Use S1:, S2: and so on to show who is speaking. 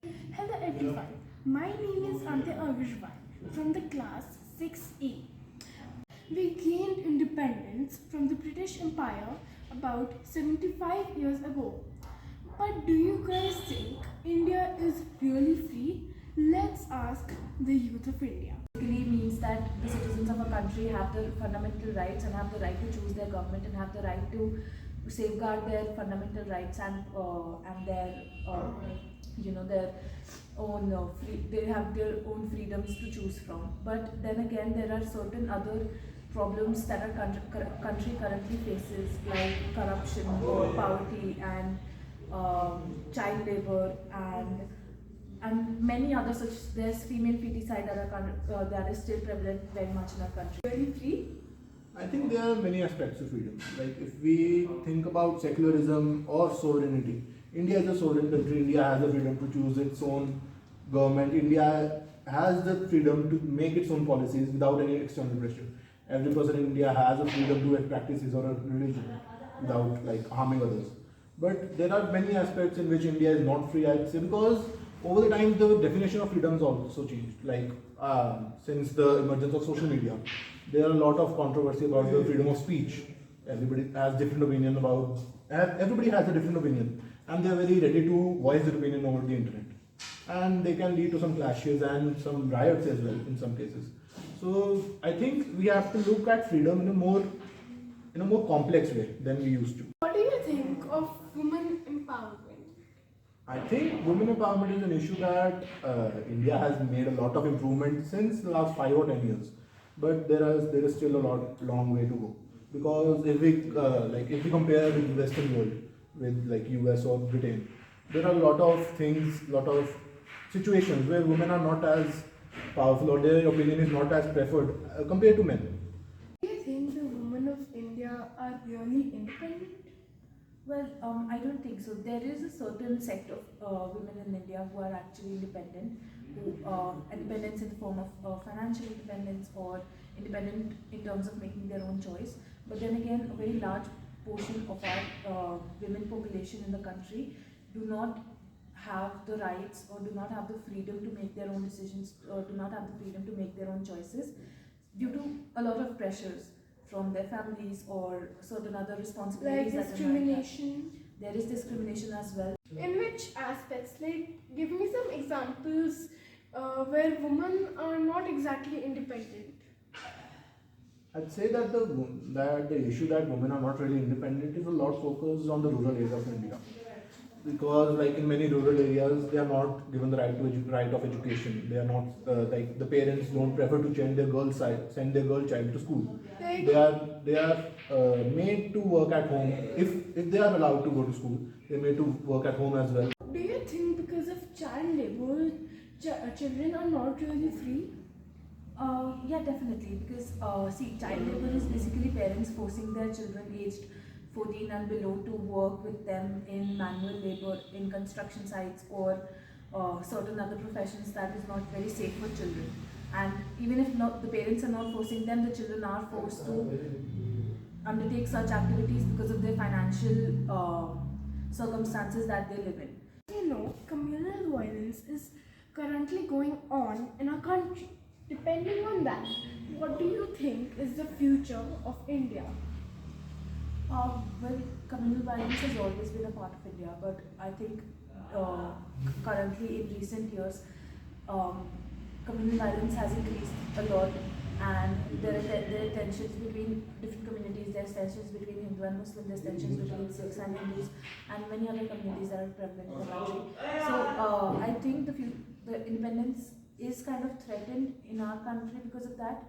S1: Hello everyone, my name is Ante Agarwal from the class 6E. We gained independence from the British Empire about 75 years ago. But do you guys think India is really free? Let's ask the youth of India.
S2: Basically means that the citizens of a country have the fundamental rights and have the right to choose their government and have the right to safeguard their fundamental rights and their their own they have their own freedoms to choose from. But then again, there are certain other problems that our country currently faces, like corruption or poverty and child labor and many other such. There's female feticide that is still prevalent very much in our country. Very free.
S3: I think there are many aspects of freedom. Like if we think about secularism or sovereignty, India is a sovereign country. India has the freedom to choose its own government. India has the freedom to make its own policies without any external pressure. Every person in India has a freedom to practice his or her religion without like harming others. But there are many aspects in which India is not free, I'd say, because over the time the definition of freedom has also changed. Like since the emergence of social media, there are a lot of controversy about the freedom of speech. Everybody has different opinion about. Everybody has a different opinion, and they are very ready to voice their opinion over the internet, and they can lead to some clashes and some riots as well in some cases. So I think we have to look at freedom in a more complex way than we used to.
S1: What do you think of women empowerment?
S3: I think women empowerment is an issue that India has made a lot of improvement since the last 5 or 10 years, but there is still a long way to go. Because if we compare with the Western world, with like US or Britain, there are a lot of things, lot of situations where women are not as powerful or their opinion is not as preferred compared to men.
S1: Do you think the women of India are really independent?
S2: Well, I don't think so. There is a certain sect of women in India who are actually independent, who independence in the form of financial independence or independent in terms of making their own choice. But then again, a very large portion of our women population in the country do not have the rights or do not have the freedom to make their own decisions or do not have the freedom to make their own choices due to a lot of pressures from their families or certain other responsibilities.
S1: Like discrimination?
S2: There is discrimination as well.
S1: In which aspects? Like, give me some examples where women are not exactly independent.
S3: I'd say that the issue that women are not really independent is a lot focused on the rural areas of India, because like in many rural areas they are not given the right of education. They are not like the parents don't prefer to send their girl child to school. They are made to work at home. If they are allowed to go to school, they're made to work at home as well.
S1: Do you think because of child labor, children are not really free?
S2: Yeah, definitely. Because see, child labor is basically parents forcing their children aged 14 and below to work with them in manual labor, in construction sites, or certain other professions that is not very safe for children. And even if not, the parents are not forcing them, the children are forced to undertake such activities because of their financial circumstances that they live in.
S1: You know, communal violence is currently going on in our country. Depending on that, what do you think is the future of India?
S2: Well, communal violence has always been a part of India, but I think currently in recent years, communal violence has increased a lot, and there are tensions between different communities. There's tensions between Hindu and Muslim. There's tensions between Sikhs and Hindus, and many other communities that are prevalent in the country. So I think the independence is kind of threatened in our country because of that.